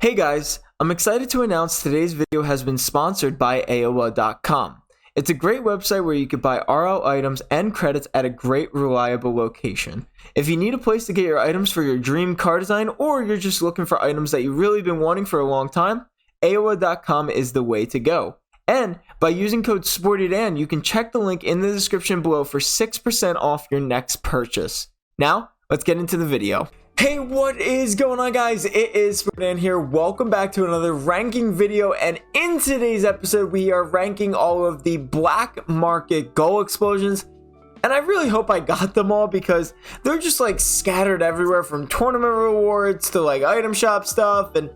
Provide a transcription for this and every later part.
Hey guys, I'm excited to announce today's video has been sponsored by Aowa.com. It's a great website where you can buy RL items and credits at a great reliable location. If you need a place to get your items for your dream car design, or you're just looking for items that you've really been wanting for a long time, Aowa.com is the way to go. And by using code SPORTYDAN, you can check the link in the description below for 6% off your next purchase. Now, let's get into the video. Hey, what is going on, guys? It is SportyDan here. Welcome back to another ranking video, and in today's episode we are ranking all of the black market goal explosions, and I really hope I got them all because they're just like scattered everywhere, from tournament rewards to like item shop stuff, and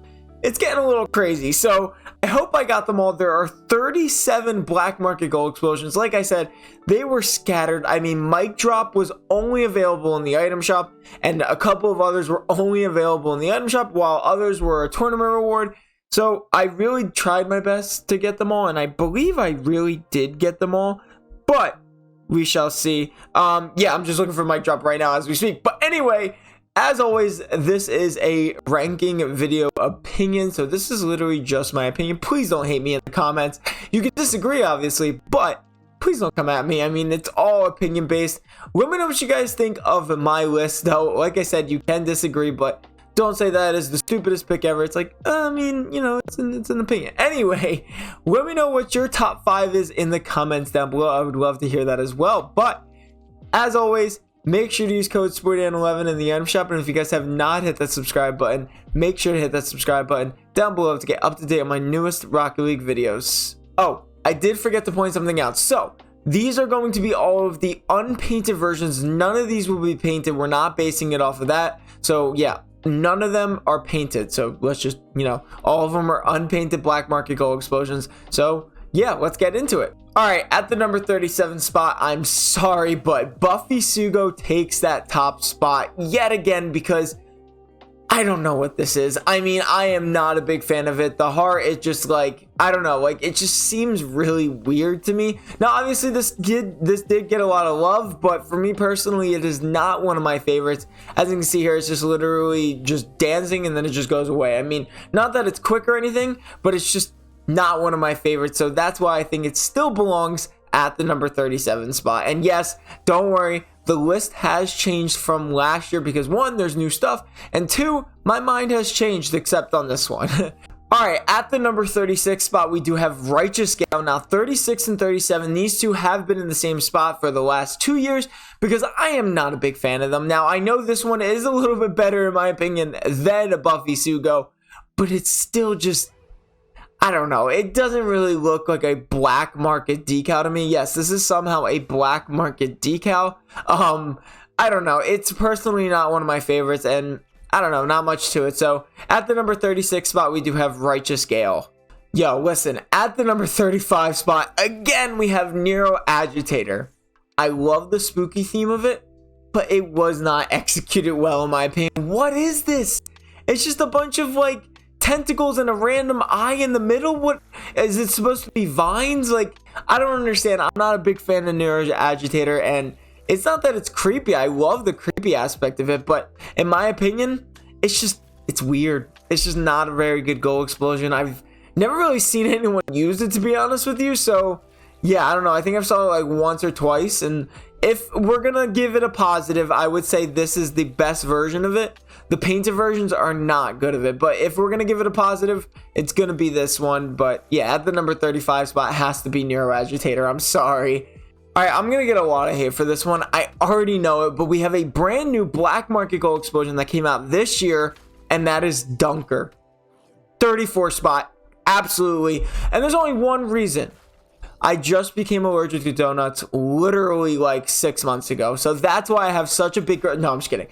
it's getting a little crazy. So I hope I got them all. There are 37 black market goal explosions. Like I said, they were scattered. I mean, Mic Drop was only available in the item shop, and a couple of others were only available in the item shop, while others were a tournament reward. So I really tried my best to get them all, and I believe I really did get them all, but we shall see. Yeah, I'm just looking for Mic Drop right now as we speak. But anyway, as always, this is a ranking video opinion, so this is literally just my opinion. Please don't hate me in the comments. You can disagree, obviously, but please don't come at me. I mean, it's all opinion based. Let me know what you guys think of my list, though. Like I said, you can disagree, but don't say that is the stupidest pick ever. It's like, I mean, you know, it's an opinion. Anyway, let me know what your top 5 is in the comments down below. I would love to hear that as well. But as always, make sure to use code SportyDan11 in the item shop, and if you guys have not hit that subscribe button, make sure to hit that subscribe button down below to get up to date on my newest Rocket League videos. Oh, I did forget to point something out. So these are going to be all of the unpainted versions. None of these will be painted. We're not basing it off of that. So yeah, none of them are painted. So let's just, you know, all of them are unpainted black market goal explosions. So yeah, let's get into it. All right, at the number 37 spot, I'm sorry, but Buffisugo takes that top spot yet again because I don't know what this is. I mean, I am not a big fan of it. The heart, it just like, I don't know, like it just seems really weird to me. Now, obviously this did get a lot of love, but for me personally, it is not one of my favorites. As you can see here, it's just literally just dancing and then it just goes away. I mean, not that it's quick or anything, but it's just not one of my favorites, so that's why I think it still belongs at the number 37 spot. And yes, don't worry, the list has changed from last year because 1, there's new stuff, and 2, my mind has changed except on this one. Alright, at the number 36 spot, we do have Righteous Gale. Now, 36 and 37, these two have been in the same spot for the last 2 years because I am not a big fan of them. Now, I know this one is a little bit better, in my opinion, than Buffisugo, but it's still just, I don't know. It doesn't really look like a black market decal to me. Yes, this is somehow a black market decal. I don't know. It's personally not one of my favorites, and I don't know, not much to it. So at the number 36 spot, we do have Righteous Gale. Yo, listen, at the number 35 spot, again, we have Nero Agitator. I love the spooky theme of it, but it was not executed well in my opinion. What is this? It's just a bunch of like tentacles and a random eye in the middle. What is it supposed to be? Vines? Like, I don't understand. I'm not a big fan of Nero Agitator, and it's not that it's creepy. I love the creepy aspect of it, but in my opinion, it's weird. It's just not a very good goal explosion. I've never really seen anyone use it, to be honest with you. So yeah, I don't know. I think I've saw it like once or twice, and if we're gonna give it a positive, I would say this is the best version of it. The painted versions are not good of it, but if we're gonna give it a positive, it's gonna be this one. But yeah, at the number 35 spot has to be Nero Agitator. I'm sorry. All right, I'm gonna get a lot of hate for this one. I already know it, but we have a brand new black market goal explosion that came out this year, and that is Dunker. 34 spot, absolutely. And there's only one reason. I just became allergic to donuts literally like 6 months ago. So that's why I have such a big... No, I'm just kidding.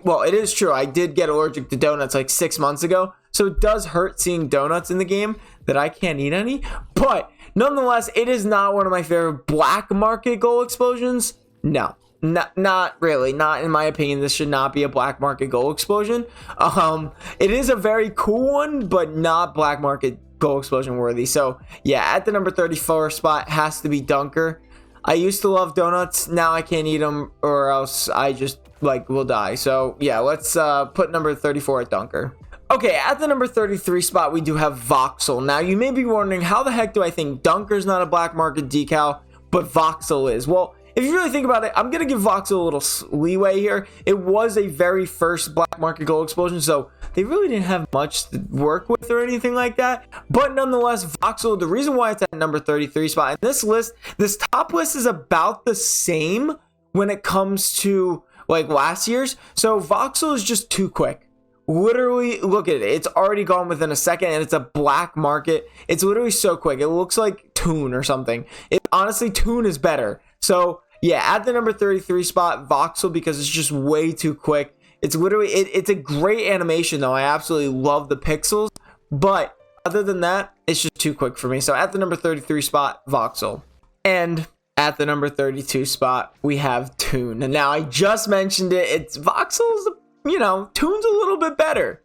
Well, it is true. I did get allergic to donuts like 6 months ago. So it does hurt seeing donuts in the game that I can't eat any. But nonetheless, it is not one of my favorite black market goal explosions. No, not really. Not in my opinion. This should not be a black market goal explosion. It is a very cool one, but not black market goal explosion worthy. So yeah, at the number 34 spot has to be Dunker. I used to love donuts. Now I can't eat them, or else I just like will die. So yeah, let's put number 34 at Dunker. Okay, at the number 33 spot, we do have Voxel. Now, you may be wondering, how the heck do I think Dunker's not a black market decal, but Voxel is? Well, if you really think about it, I'm going to give Voxel a little leeway here. It was a very first black market gold explosion, so they really didn't have much to work with or anything like that. But nonetheless, Voxel, the reason why it's at number 33 spot in this list, this top list is about the same when it comes to like last year's. So Voxel is just too quick. Literally, look at it. It's already gone within a second, and it's a black market. It's literally so quick. It looks like Toon or something. Honestly, Toon is better. So, yeah, at the number 33 spot, Voxel, because it's just way too quick. It's literally, it's a great animation, though. I absolutely love the pixels. But other than that, it's just too quick for me. So, at the number 33 spot, Voxel. And at the number 32 spot, we have Toon. And now, I just mentioned it. It's Voxel's, you know, Toon's a little bit better.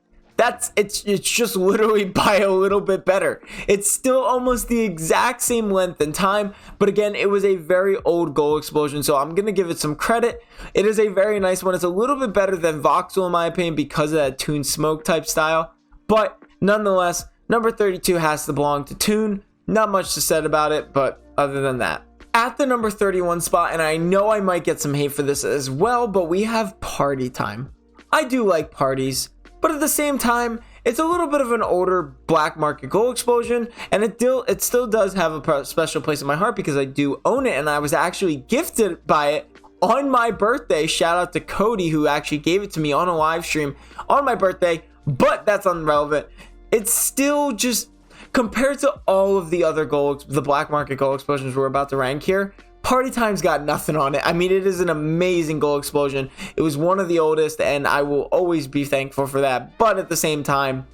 It's just literally by a little bit better. It's still almost the exact same length and time, but again, it was a very old gold explosion, so I'm gonna give it some credit. It is a very nice one. It's a little bit better than Voxel in my opinion because of that Toon smoke type style, but nonetheless, number 32 has to belong to Toon. Not much to said about it, but other than that. At the number 31 spot, and I know I might get some hate for this as well, but we have Party Time. I do like parties, but at the same time, it's a little bit of an older black market gold explosion, and it still does have a special place in my heart because I do own it, and I was actually gifted by it on my birthday. Shout out to Cody, who actually gave it to me on a live stream on my birthday, but that's irrelevant. It's still just, compared to all of the other the black market gold explosions we're about to rank here, Party Time's got nothing on it. I mean, it is an amazing gold explosion. It was one of the oldest, and I will always be thankful for that. But at the same time,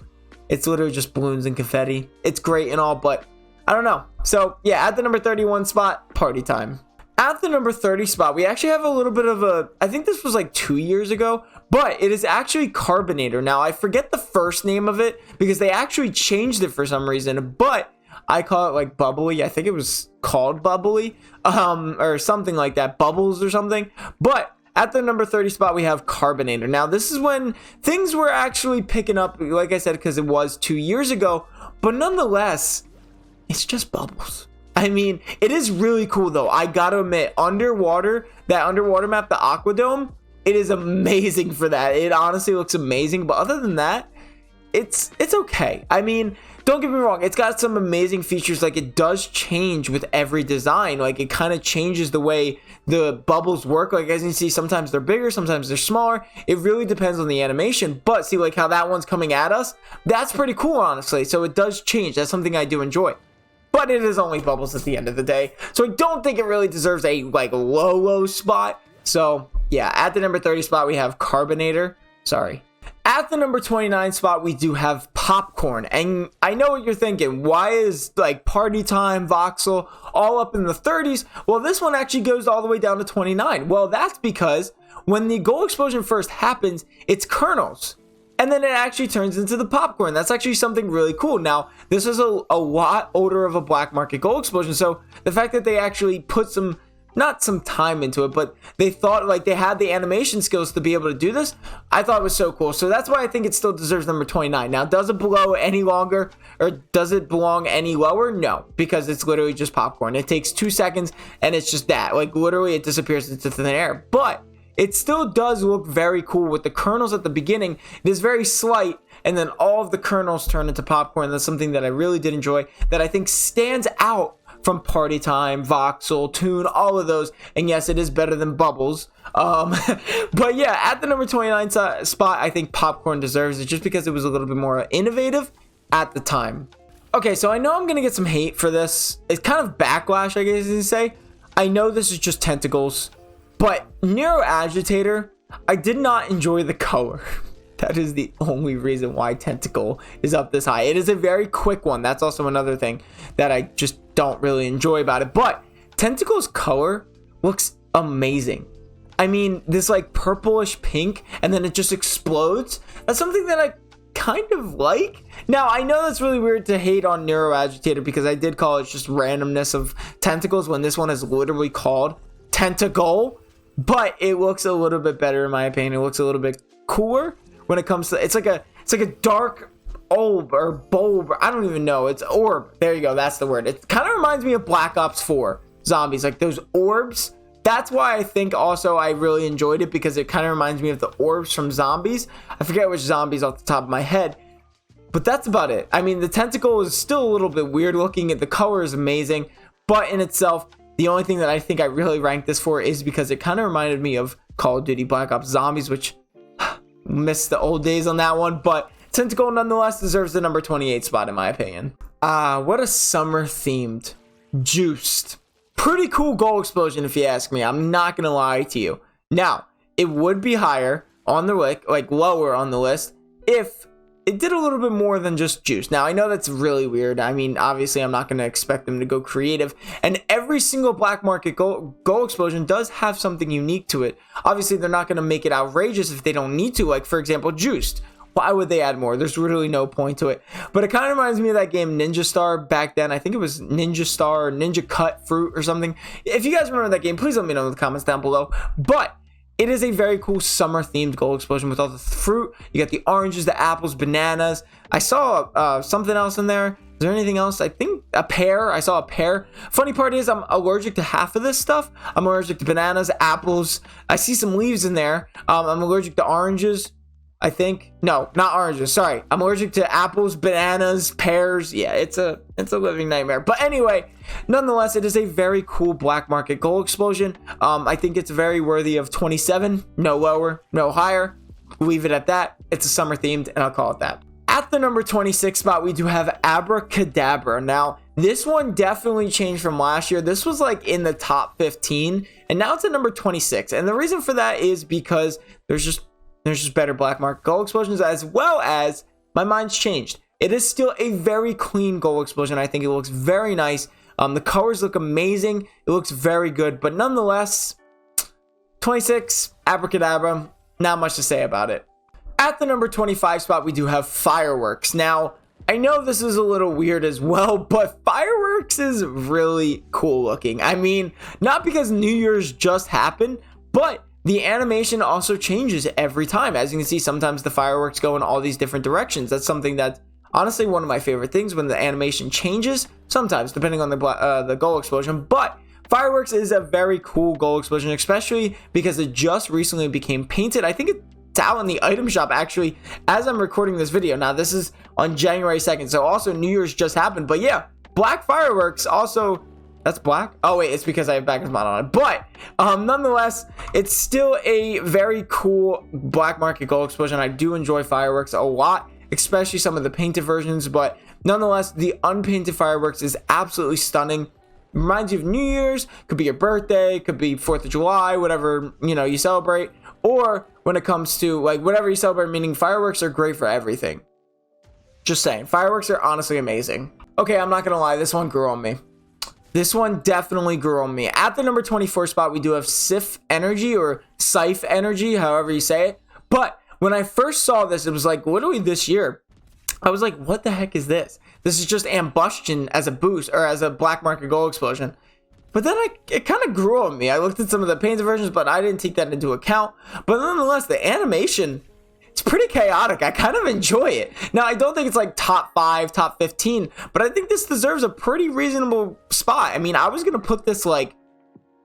it's literally just balloons and confetti. It's great and all, but I don't know. So, yeah, at the number 31 spot, Party Time. At the number 30 spot, we actually have a little bit of a, I think this was like 2 years ago, but it is actually Carbinator. Now, I forget the first name of it because they actually changed it for some reason, but I call it like Bubbly. I think it was called Bubbly, or something like that, Bubbles or something. But at the number 30 spot, we have Carbinator. Now, this is when things were actually picking up, like I said, because it was 2 years ago. But nonetheless, it's just bubbles. I mean, it is really cool, though. I gotta admit, underwater, that underwater map, the Aquadome, it is amazing for that. It honestly looks amazing. But other than that, it's okay. I mean, don't get me wrong, it's got some amazing features. Like, it does change with every design. Like, it kind of changes the way the bubbles work. Like, as you can see, sometimes they're bigger, sometimes they're smaller. It really depends on the animation. But see, like how that one's coming at us, that's pretty cool, honestly. So it does change. That's something I do enjoy. But it is only bubbles at the end of the day. So I don't think it really deserves a like low spot. So yeah, at the number 30 spot, we have Carbinator. Sorry. At the number 29 spot, we do have Popcorn. And I know what you're thinking. Why is like Party Time, Voxel all up in the 30s? Well, this one actually goes all the way down to 29. Well, that's because when the gold explosion first happens, it's kernels. And then it actually turns into the popcorn. That's actually something really cool. Now, this is a lot older of a black market gold explosion. So the fact that they actually put not some time into it, but they thought like they had the animation skills to be able to do this, I thought it was so cool. So that's why I think it still deserves number 29. Now, does it belong any longer, or does it belong any lower? No, because it's literally just popcorn. It takes 2 seconds and it's just that. Like, literally it disappears into thin air. But it still does look very cool with the kernels at the beginning. It is very slight, and then all of the kernels turn into popcorn. That's something that I really did enjoy, that I think stands out from Party Time, Voxel, Toon, all of those. And yes, it is better than Bubbles. But yeah, at the number 29 spot, I think Popcorn deserves it just because it was a little bit more innovative at the time. Okay, so I know I'm going to get some hate for this. It's kind of backlash, I guess you can say. I know this is just tentacles, but Nero Agitator, I did not enjoy the color. That is the only reason why Tentacle is up this high. It is a very quick one. That's also another thing that I just don't really enjoy about it. But Tentacle's color looks amazing. I mean, this like purplish pink, and then it just explodes. That's something that I kind of like. Now, I know that's really weird to hate on Nero Agitator because I did call it just randomness of tentacles when this one is literally called Tentacle. But it looks a little bit better in my opinion. It looks a little bit cooler when it comes to, it's It's like a dark orb or bulb. I don't even know. It's orb. There you go. That's the word. It kind of reminds me of Black Ops 4 zombies, like those orbs. That's why I think also I really enjoyed it, because it kind of reminds me of the orbs from zombies. I forget which zombies off the top of my head, but that's about it. I mean, the tentacle is still a little bit weird looking. The color is amazing, but in itself, the only thing that I think I really ranked this for is because it kind of reminded me of Call of Duty Black Ops Zombies, which missed the old days on that one, but Tentacle nonetheless deserves the number 28 spot in my opinion. What a summer themed Juiced. Pretty cool goal explosion if you ask me. I'm not gonna lie to you. Now, it would be higher on the like lower on the list if it did a little bit more than just Juice. Now, I know that's really weird. I mean, obviously, I'm not going to expect them to go creative. And every single black market goal explosion does have something unique to it. Obviously, they're not going to make it outrageous if they don't need to. Like, for example, Juiced. Why would they add more? There's really no point to it. But it kind of reminds me of that game Ninja Star back then. I think it was Ninja Star or Ninja Cut Fruit or something. If you guys remember that game, please let me know in the comments down below. But it is a very cool summer themed goal explosion with all the fruit. You got the oranges, the apples, bananas. I saw something else in there. Is there anything else? I think a pear. I saw a pear. Funny part is I'm allergic to half of this stuff. I'm allergic to bananas, apples. I see some leaves in there. I'm allergic to oranges. I think no, not oranges. Sorry, I'm allergic to apples, bananas, pears. Yeah, it's a living nightmare. But anyway, nonetheless, it is a very cool black market goal explosion. I think it's very worthy of 27. No lower, no higher. Leave it at that. It's a summer themed, and I'll call it that. At the number 26 spot, we do have Abracadabra. Now, this one definitely changed from last year. This was like in the top 15, and now it's at number 26. And the reason for that is because there's just better black market goal explosions, as well as my mind's changed. It is still a very clean goal explosion. I think it looks very nice. The colors look amazing. It looks very good, but nonetheless, 26, Abracadabra, not much to say about it. At the number 25 spot, we do have Fireworks. Now, I know this is a little weird as well, but Fireworks is really cool looking. I mean, not because New Year's just happened, but the animation also changes every time. As you can see, sometimes the fireworks go in all these different directions. That's something that's honestly one of my favorite things, when the animation changes, sometimes depending on the goal explosion. But Fireworks is a very cool goal explosion, especially because it just recently became painted. I think it's out in the item shop actually as I'm recording this video. Now, this is on January 2nd, so also New Year's just happened. But yeah, black fireworks also. That's black? Oh wait, it's because I have backwards mod on it. But nonetheless, it's still a very cool black market goal explosion. I do enjoy fireworks a lot, especially some of the painted versions. But nonetheless, the unpainted fireworks is absolutely stunning. Reminds you of New Year's. Could be your birthday, could be 4th of July, whatever you celebrate. Or when it comes to like whatever you celebrate, meaning fireworks are great for everything. Just saying, fireworks are honestly amazing. Okay, I'm not gonna lie, this one grew on me. This one definitely grew on me. At the number 24 spot, we do have Sif Energy, or Scythe Energy, however you say it. But when I first saw this, it was like literally this year. I was like, what the heck is this? This is just Ambustion as a boost, or as a black market goal explosion. But then it kind of grew on me. I looked at some of the painted versions, but I didn't take that into account. But nonetheless, the animation, it's pretty chaotic. I kind of enjoy it. Now, I don't think it's like top 5, top 15, but I think this deserves a pretty reasonable spot. I mean, I was going to put this like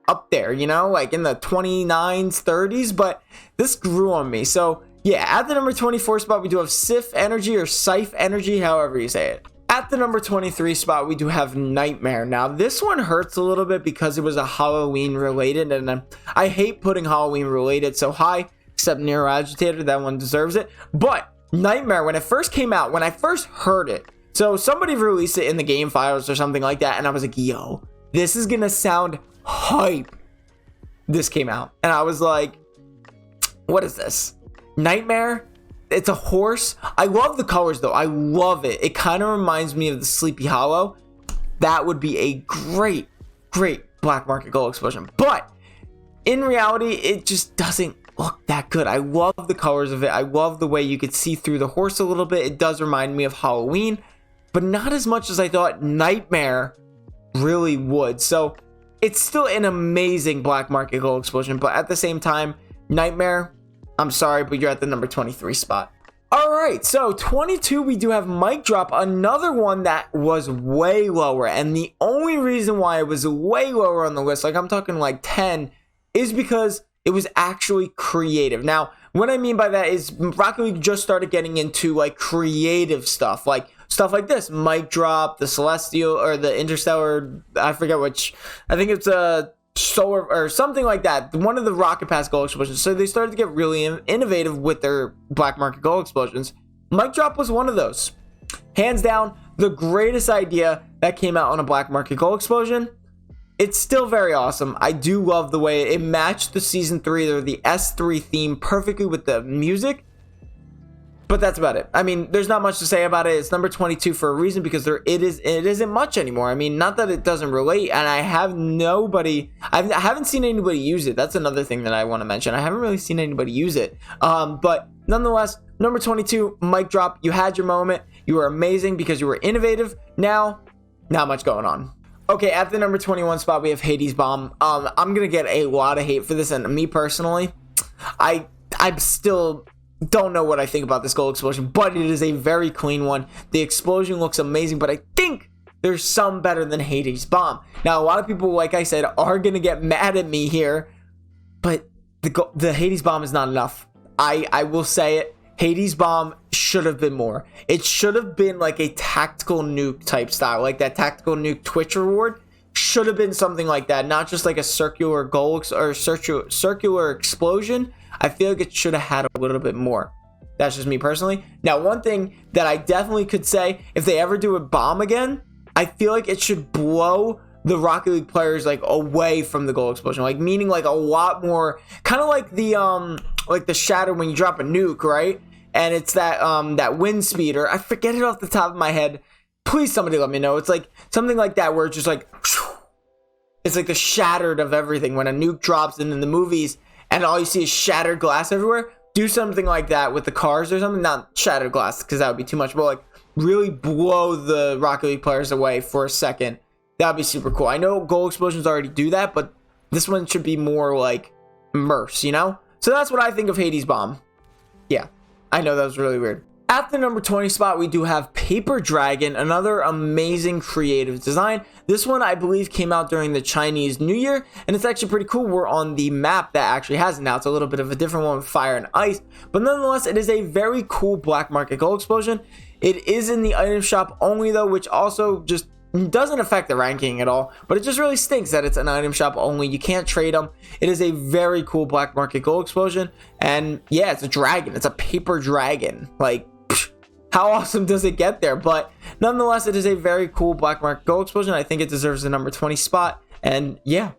up there, like in the 29s, 30s, but this grew on me. So yeah, at the number 24 spot, we do have Sif Energy, or Scythe Energy, however you say it. At the number 23 spot, we do have Nightmare. Now, this one hurts a little bit because it was a Halloween related, and I hate putting Halloween related so high. Except Nero Agitator, that one deserves it. But Nightmare, when it first came out, when I first heard it, so somebody released it in the game files or something like that, and I was like, yo, this is gonna sound hype. This came out, and I was like, what is this? Nightmare? It's a horse. I love the colors though. I love it. It kind of reminds me of the Sleepy Hollow. That would be a great black market goal explosion. But in reality, it just doesn't look that good. I love the colors of it. I love the way you could see through the horse a little bit. It does remind me of Halloween, but not as much as I thought Nightmare really would. So it's still an amazing black market goal explosion, but at the same time, Nightmare, I'm sorry, but you're at the number 23 spot. All right, so 22, we do have Mic Drop, another one that was way lower. And the only reason why it was way lower on the list, like I'm talking like 10, is because it was actually creative. Now, what I mean by that is Rocket League just started getting into like creative stuff like this, Mic Drop, the Celestial or the Interstellar, I forget which, I think it's a solar or something like that, one of the Rocket Pass goal explosions. So they started to get really innovative with their black market goal explosions. Mic Drop was one of those. Hands down, the greatest idea that came out on a black market goal explosion. It's still very awesome. I do love the way it matched the season 3 or the S3 theme perfectly with the music. But that's about it. I mean, there's not much to say about it. It's number 22 for a reason, because it isn't much anymore. I mean, not that it doesn't relate, and I haven't seen anybody use it. That's another thing that I want to mention. I haven't really seen anybody use it. But nonetheless, number 22, Mic Drop. You had your moment. You were amazing because you were innovative. Now, not much going on. Okay, at the number 21 spot, we have Hades Bomb. I'm gonna get a lot of hate for this, and me personally, I still don't know what I think about this goal explosion, but it is a very clean one. The explosion looks amazing, but I think there's some better than Hades Bomb. Now, a lot of people, like I said, are gonna get mad at me here, but the Hades Bomb is not enough. I will say it. Hades Bomb should have been more. It should have been like a tactical nuke type style, like that tactical nuke Twitch reward. Should have been something like that, not just like a circular goal or circular explosion. I feel like it should have had a little bit more. That's just me personally. Now, one thing that I definitely could say, if they ever do a bomb again, I feel like it should blow the Rocket League players like away from the goal explosion, like meaning like a lot more, kind of like the shatter when you drop a nuke, right? And it's that wind speeder. I forget it off the top of my head. Please, somebody let me know. It's like something like that where it's just like, it's like the shattered of everything when a nuke drops in the movies and all you see is shattered glass everywhere. Do something like that with the cars or something. Not shattered glass, because that would be too much, but like really blow the Rocket League players away for a second. That would be super cool. I know goal explosions already do that, but this one should be more like immerse, you know? So that's what I think of Hades Bomb. Yeah, I know that was really weird. At the number 20 spot, we do have Paper Dragon, another amazing creative design. This one, I believe, came out during the Chinese New Year, and it's actually pretty cool. We're on the map that actually has it now. It's a little bit of a different one with fire and ice, but nonetheless, it is a very cool black market goal explosion. It is in the item shop only, though, which also just doesn't affect the ranking at all, but it just really stinks that it's an item shop only. You can't trade them. It is a very cool black market goal explosion, and yeah, it's a dragon. It's a paper dragon. Like, how awesome does it get there? But nonetheless, it is a very cool black market goal explosion. I think it deserves the number 20 spot. And yeah,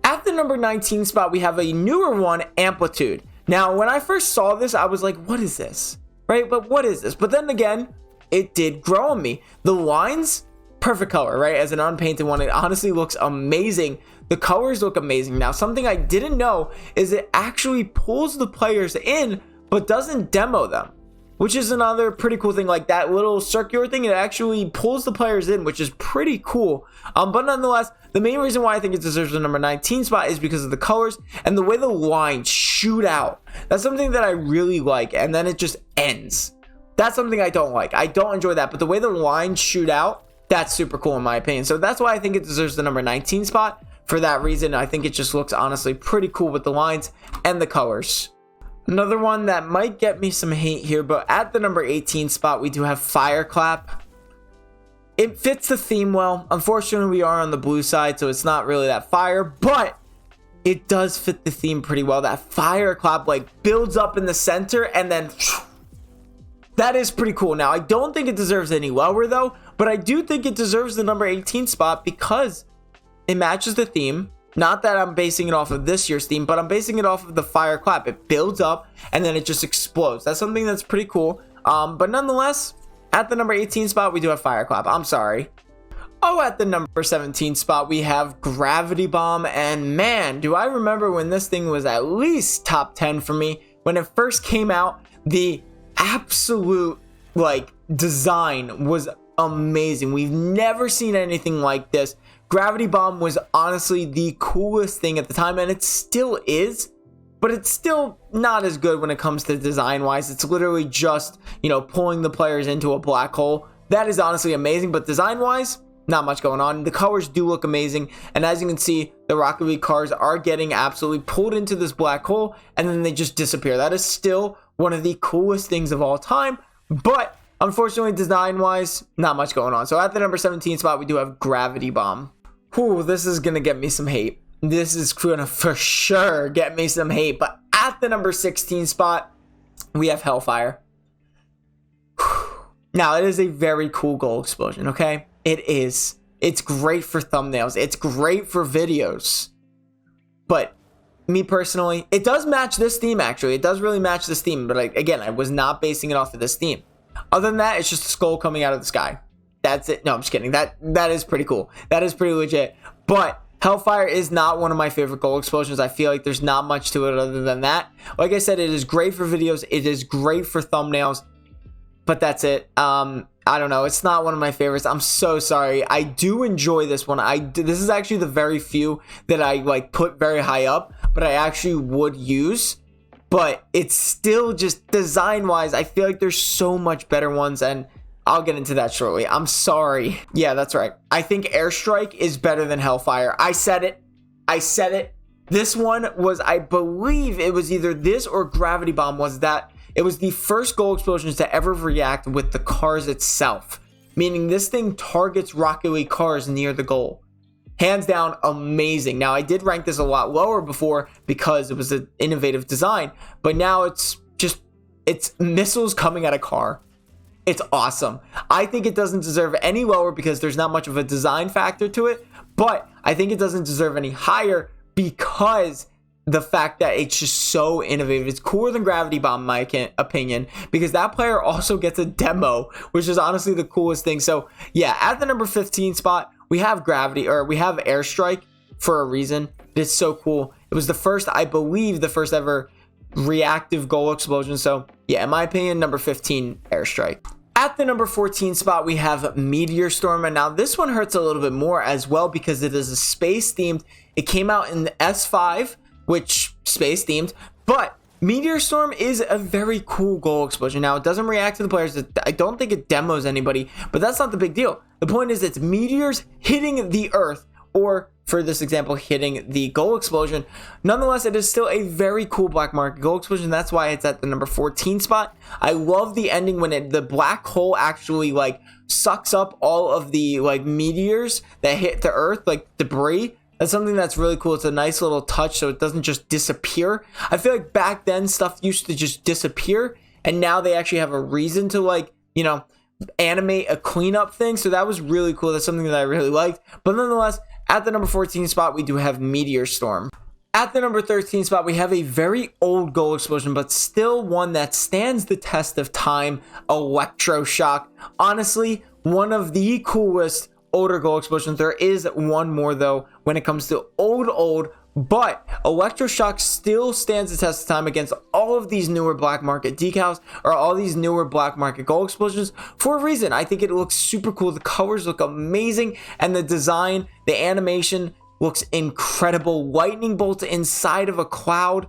at the number 19 spot, we have a newer one, Amplitude. Now, when I first saw this, I was like, what is this? Right? But what is this? But then again, it did grow on me. The lines, perfect color, right? As an unpainted one, it honestly looks amazing. The colors look amazing. Now, something I didn't know is it actually pulls the players in, but doesn't demo them, which is another pretty cool thing. Like that little circular thing, it actually pulls the players in, which is pretty cool. But nonetheless, the main reason why I think it deserves the number 19 spot is because of the colors and the way the lines shoot out. That's something that I really like, and then it just ends. That's something I don't like. I don't enjoy that, but the way the lines shoot out, that's super cool in my opinion. So that's why I think it deserves the number 19 spot. For that reason, I think it just looks honestly pretty cool with the lines and the colors. Another one that might get me some hate here, but at the number 18 spot, we do have Fireclap. It fits the theme well. Unfortunately, we are on the blue side, so it's not really that fire, but it does fit the theme pretty well. That Fireclap like builds up in the center and then that is pretty cool. Now, I don't think it deserves any lower though, but I do think it deserves the number 18 spot because it matches the theme. Not that I'm basing it off of this year's theme, but I'm basing it off of the Fireclap. It builds up and then it just explodes. That's something that's pretty cool. But nonetheless, at the number 18 spot, we do have Fireclap. I'm sorry. Oh, at the number 17 spot, we have Gravity Bomb. And man, do I remember when this thing was at least top 10 for me. When it first came out, the absolute like design was amazing. We've never seen anything like this. Gravity Bomb was honestly the coolest thing at the time, and it still is. but it's still not as good when it comes to design wise. It's literally just, you know, pulling the players into a black hole. That is honestly amazing, but design wise, not much going on. The colors do look amazing, and as you can see, the Rocket League cars are getting absolutely pulled into this black hole, and then they just disappear. That is still one of the coolest things of all time, but unfortunately, design wise, not much going on. So at the number 17 spot, we do have Gravity Bomb. Whew, this is gonna get me some hate. This is gonna for sure get me some hate. But at the number 16 spot, we have Hellfire. Now, it is a very cool goal explosion, okay? It is. It's great for thumbnails. It's great for videos. But me personally, it does match this theme, actually. It does really match this theme. But again, I was not basing it off of this theme. Other than that, it's just a skull coming out of the sky. That's it. No, I'm just kidding. That is pretty cool. That is pretty legit. But Hellfire is not one of my favorite goal explosions. I feel like there's not much to it other than that. Like I said, it is great for videos. It is great for thumbnails. But that's it. I don't know. It's not one of my favorites. I'm so sorry. I do enjoy this one. This is actually the very few that I like put very high up, but I actually would use. But it's still just design wise, I feel like there's so much better ones, and I'll get into that shortly. I'm sorry. Yeah, that's right. I think Airstrike is better than Hellfire. I said it. This one was, I believe it was either this or Gravity Bomb was that. It was the first goal explosions to ever react with the cars itself, meaning this thing targets Rocket League cars near the goal. Hands down, amazing. Now, I did rank this a lot lower before because it was an innovative design, but now it's missiles coming at a car. It's awesome. I think it doesn't deserve any lower because there's not much of a design factor to it, but I think it doesn't deserve any higher because the fact that it's just so innovative. It's cooler than Gravity Bomb, in my opinion, because that player also gets a demo, which is honestly the coolest thing. So yeah, at the number 15 spot, we have Airstrike for a reason. It's so cool. It was I believe the first ever reactive goal explosion. So yeah, in my opinion, number 15, Airstrike. At the number 14 spot, we have Meteor Storm. And now this one hurts a little bit more as well because it is a space themed. It came out in the S5, which space themed, but Meteor Storm is a very cool goal explosion. Now, it doesn't react to the players. I don't think it demos anybody, but that's not the big deal. The point is it's meteors hitting the earth, or for this example, hitting the goal explosion. Nonetheless, it is still a very cool black market goal explosion. That's why it's at the number 14 spot. I love the ending when the black hole actually like sucks up all of the like meteors that hit the earth, like debris. That's something that's really cool. It's a nice little touch so it doesn't just disappear. I feel like back then stuff used to just disappear, and now they actually have a reason to like, you know, animate a cleanup thing. So that was really cool. That's something that I really liked. But nonetheless, at the number 14 spot, we do have Meteor Storm. At the number 13 spot, we have a very old goal explosion, but still one that stands the test of time, Electroshock. Honestly, one of the coolest older goal explosions. There is one more though when it comes to old, but Electroshock still stands the test of time against all of these newer black market decals or all these newer black market goal explosions for a reason. I think it looks super cool. The colors look amazing, and the design, the animation looks incredible. Lightning bolts inside of a cloud,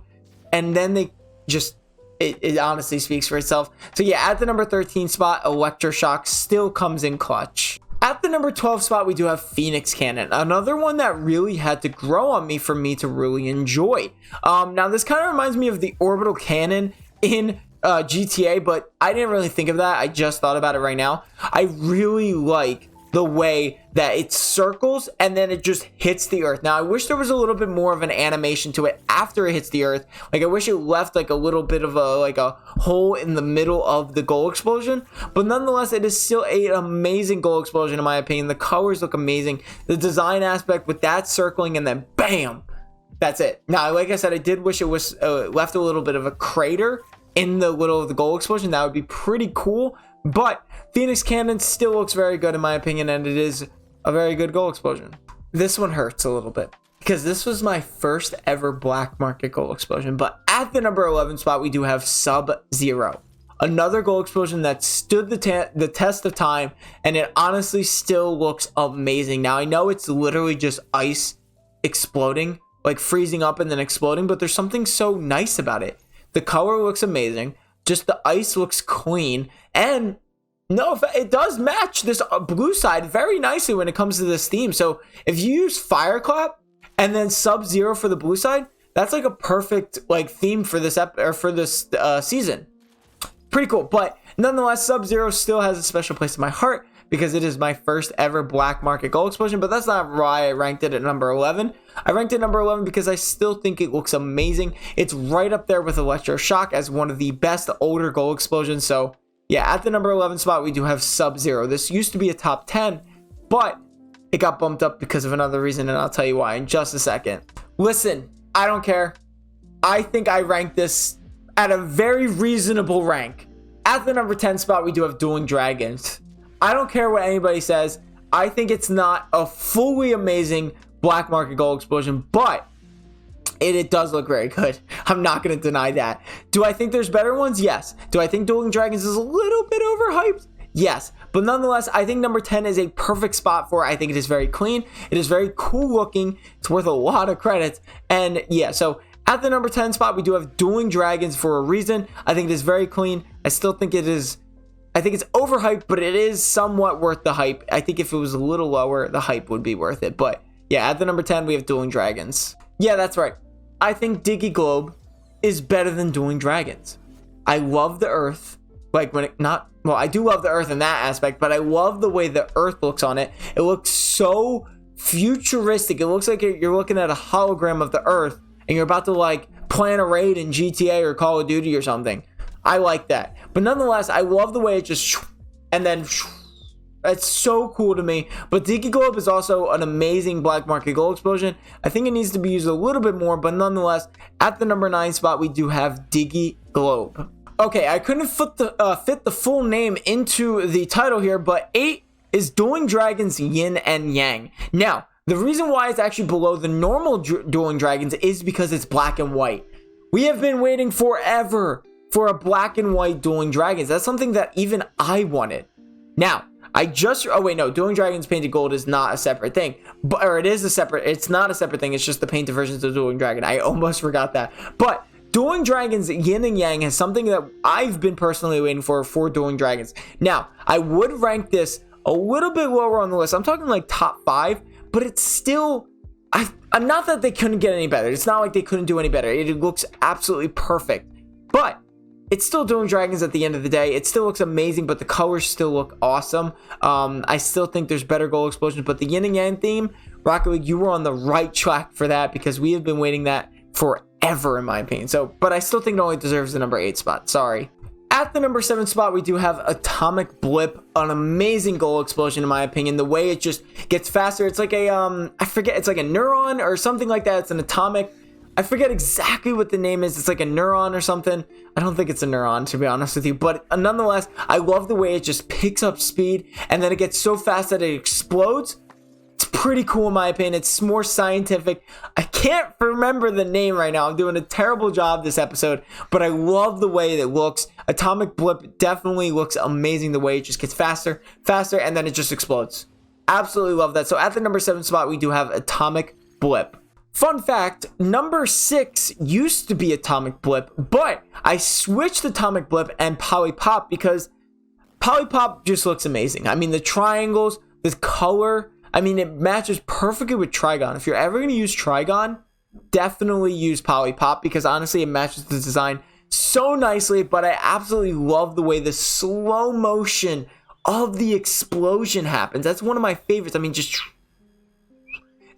and then they just it honestly speaks for itself. So yeah, at the number 13 spot, Electroshock still comes in clutch. At the number 12 spot, we do have Phoenix Cannon, another one that really had to grow on me for me to really enjoy. Now, this kind of reminds me of the Orbital Cannon in GTA, but I didn't really think of that. I just thought about it right now. I really like the way that it circles and then it just hits the earth. Now, I wish there was a little bit more of an animation to it after it hits the earth. Like, I wish it left like a little bit of a hole in the middle of the goal explosion. But nonetheless, it is still an amazing goal explosion in my opinion. The colors look amazing. The design aspect with that circling and then bam, that's it. Now, like I said, I did wish it was left a little bit of a crater in the middle of the goal explosion. That would be pretty cool. But Phoenix Cannon still looks very good in my opinion, and it is a very good goal explosion. This one hurts a little bit because this was my first ever black market goal explosion. But at the number 11 spot, we do have Sub-Zero, another goal explosion that stood the test of time, and it honestly still looks amazing. Now, I know it's literally just ice exploding, like freezing up and then exploding, but there's something so nice about it. The color looks amazing. Just the ice looks clean. And no, it does match this blue side very nicely when it comes to this theme. So if you use Fire Clap and then Sub-Zero for the blue side, that's like a perfect like theme for this season. Pretty cool. But nonetheless, Sub-Zero still has a special place in my heart because it is my first ever black market gold explosion. But that's not why I ranked it at number 11. I ranked it number 11 because I still think it looks amazing. It's right up there with Electroshock as one of the best older gold explosions. So yeah, at the number 11 spot, we do have Sub-Zero. This used to be a top 10, but it got bumped up because of another reason, and I'll tell you why in just a second. Listen, I don't care. I think I ranked this at a very reasonable rank. At the number 10 spot, we do have Dueling Dragons. I don't care what anybody says. I think it's not a fully amazing black market gold explosion, but it does look very good. I'm not going to deny that. Do I think there's better ones? Yes. Do I think Dueling Dragons is a little bit overhyped? Yes. But nonetheless, I think number 10 is a perfect spot for it. I think it is very clean. It is very cool looking. It's worth a lot of credits. And yeah, so at the number 10 spot, we do have Dueling Dragons for a reason. I think it is very clean. I still think it is, I think it's overhyped, but it is somewhat worth the hype. I think if it was a little lower, the hype would be worth it. But yeah, at the number 10, we have Dueling Dragons. Yeah, that's right. I think Diggy Globe is better than Dueling Dragons. I love the Earth. Like when it not, well, I do love the Earth in that aspect, but I love the way the Earth looks on it. It looks so futuristic. It looks like you're looking at a hologram of the Earth and you're about to like plan a raid in GTA or Call of Duty or something. I like that. But nonetheless, I love the way it just and then it's so cool to me. But Diggy Globe is also an amazing black market gold explosion. I think it needs to be used a little bit more, but nonetheless, at the number 9 spot, we do have Diggy Globe. Okay, I couldn't fit the full name into the title here, but 8 is Dueling Dragons Yin and Yang. Now, the reason why it's actually below the normal Dueling Dragons is because it's black and white. We have been waiting forever for a black and white Dueling Dragons. That's something that even I wanted. Now, Dueling Dragons Painted Gold is not a separate thing. It's not a separate thing. It's just the painted versions of Dueling Dragon. I almost forgot that. But Dueling Dragons Yin and Yang has something that I've been personally waiting for Dueling Dragons. Now, I would rank this a little bit lower on the list. I'm talking like top 5, but it's still, I'm not that they couldn't get any better. It's not like they couldn't do any better. It looks absolutely perfect. But it's still Dueling Dragons at the end of the day. It still looks amazing, but the colors still look awesome. I still think there's better gold explosions, but the Yin and Yang theme, Rocket League, you were on the right track for that because we have been waiting that forever, in my opinion. So, but I still think it only deserves the number 8 spot. Sorry. At the number 7 spot, we do have Atomic Blip, an amazing gold explosion, in my opinion. The way it just gets faster, it's like a, I forget, it's like a neuron or something like that. It's an atomic. I forget exactly what the name is. It's like a neuron or something. I don't think it's a neuron, to be honest with you. But nonetheless, I love the way it just picks up speed and then it gets so fast that it explodes. It's pretty cool in my opinion. It's more scientific. I can't remember the name right now. I'm doing a terrible job this episode, but I love the way it looks. Atomic Blip definitely looks amazing. The way it just gets faster, and then it just explodes. Absolutely love that. So at the number 7 spot, we do have Atomic Blip. Fun fact, number 6 used to be Atomic Blip, but I switched Atomic Blip and Polypop because Polypop just looks amazing. I mean, the triangles, the color, I mean, it matches perfectly with Trigon. If you're ever going to use Trigon, definitely use Polypop because honestly, it matches the design so nicely, but I absolutely love the way the slow motion of the explosion happens. That's one of my favorites. I mean, just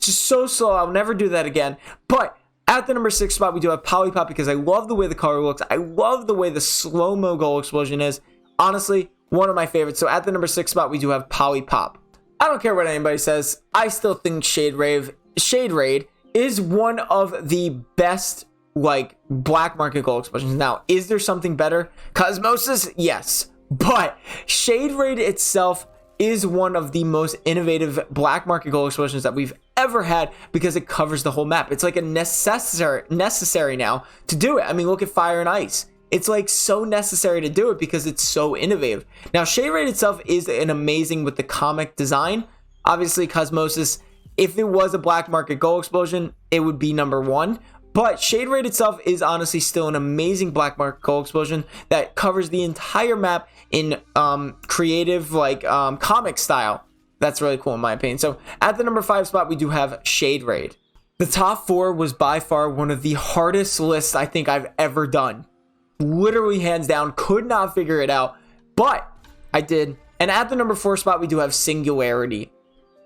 so slow. I'll never do that again. But at the number 6 spot, we do have Polypop because I love the way the color looks. I love the way the slow-mo gold explosion is. Honestly, one of my favorites. So at the number 6 spot, we do have Polypop. I don't care what anybody says. I still think Shade Raid is one of the best like black market gold explosions. Now, is there something better? Cosmosis? Yes. But Shade Raid itself is one of the most innovative black market gold explosions that we've ever had because it covers the whole map. It's like a necessary now to do it. I mean, look at Fire and Ice. It's like so necessary to do it because it's so innovative. Now, Shade Raid itself is an amazing with the comic design. Obviously, Cosmosis, if it was a black market gold explosion, it would be number 1. But Shade Raid itself is honestly still an amazing black market gold explosion that covers the entire map in creative, like comic style. That's really cool in my opinion. So at the number 5 spot, we do have Shade Raid. The top 4 was by far one of the hardest lists I think I've ever done. Literally hands down, could not figure it out, but I did. And at the number 4 spot, we do have Singularity.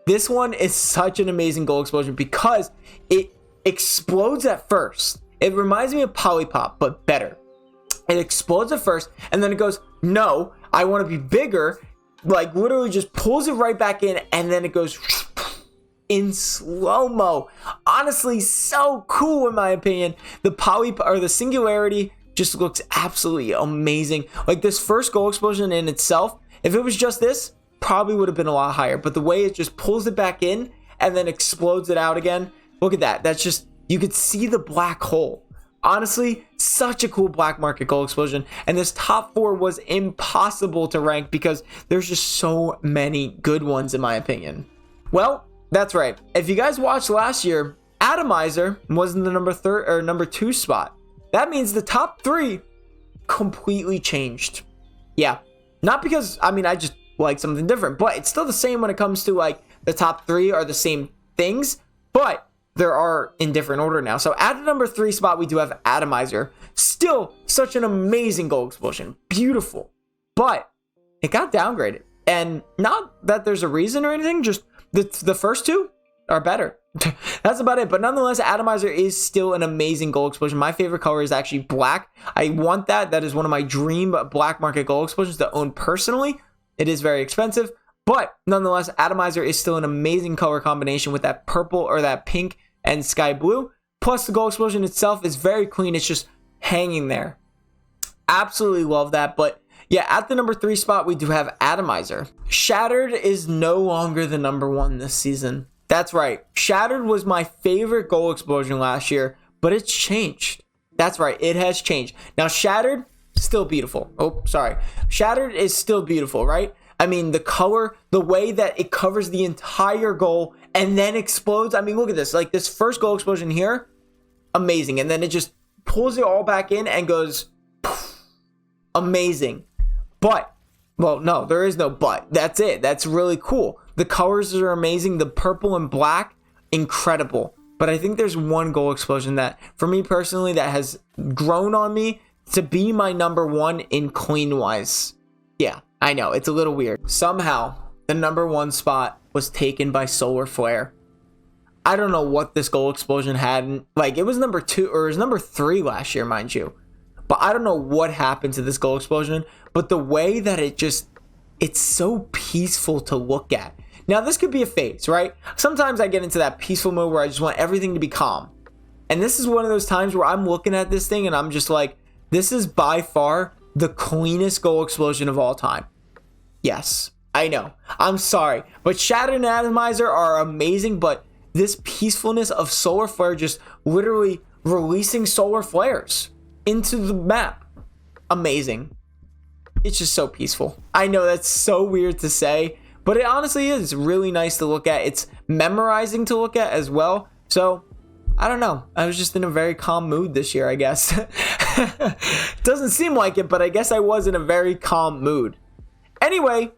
This one is such an amazing gold explosion because it explodes at first. It reminds me of Polypop, but better. It explodes at first, and then it goes, no, I want to be bigger. Like literally just pulls it right back in, and then it goes in slow-mo. Honestly, so cool in my opinion. The Singularity just looks absolutely amazing. Like this first gold explosion in itself, if it was just this, probably would have been a lot higher. But the way it just pulls it back in and then explodes it out again, look at that. That's just, you could see the black hole. Honestly, such a cool black market gold explosion. And this top 4 was impossible to rank because there's just so many good ones in my opinion. Well, that's right. If you guys watched last year, Atomizer was in the number 2 spot. That means the top 3 completely changed. Yeah, not because, I mean, I just like something different, but it's still the same when it comes to like the top 3 are the same things, but there are in different order now. So at the number 3 spot, we do have Atomizer. Still such an amazing gold explosion. Beautiful. But it got downgraded. And not that there's a reason or anything, just the first 2 are better. That's about it. But nonetheless, Atomizer is still an amazing gold explosion. My favorite color is actually black. I want that. That is one of my dream black market gold explosions to own personally. It is very expensive. But nonetheless, Atomizer is still an amazing color combination with that purple or that pink and sky blue. Plus the gold explosion itself is very clean. It's just hanging there. Absolutely love that. But yeah, at the number 3 spot, we do have Atomizer. Shattered is no longer the number 1 this season. That's right. Shattered was my favorite gold explosion last year, but it's changed. That's right. It has changed. Now, Shattered, still beautiful. Oh, sorry. Shattered is still beautiful, right? I mean, the color, the way that it covers the entire goal and then explodes. I mean, look at this. Like this first goal explosion here, amazing. And then it just pulls it all back in and goes poof, amazing. But, well, no, there is no but. That's it. That's really cool. The colors are amazing. The purple and black, incredible. But I think there's one goal explosion that, for me personally, that has grown on me to be my number 1 in clean wise. Yeah, I know, it's a little weird. Somehow, the number 1 spot was taken by Solar Flare. I don't know what this goal explosion had. Like, it was number 2, or it was number 3 last year, mind you. But I don't know what happened to this goal explosion. But the way that it's so peaceful to look at. Now, this could be a phase, right? Sometimes I get into that peaceful mode where I just want everything to be calm. And this is one of those times where I'm looking at this thing and I'm just like, this is by far the cleanest goal explosion of all time. Yes, I know. I'm sorry. But Shattered and Atomizer are amazing, but this peacefulness of Solar Flare just literally releasing solar flares into the map. Amazing. It's just so peaceful. I know that's so weird to say, but it honestly is really nice to look at. It's memorizing to look at as well. So, I don't know. I was just in a very calm mood this year, I guess. Doesn't seem like it, but I guess I was in a very calm mood. Anyway,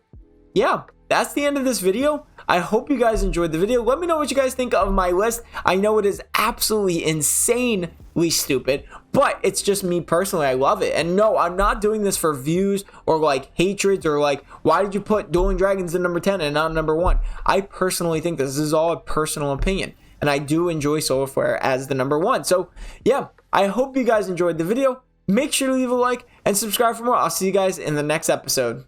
yeah, that's the end of this video. I hope you guys enjoyed the video. Let me know what you guys think of my list. I know it is absolutely insanely stupid, but it's just me personally. I love it. And no, I'm not doing this for views or like hatreds or like, why did you put Dueling Dragons in number 10 and not number 1? I personally think this is all a personal opinion. And I do enjoy Solar Flare as the number 1. So yeah, I hope you guys enjoyed the video. Make sure to leave a like and subscribe for more. I'll see you guys in the next episode.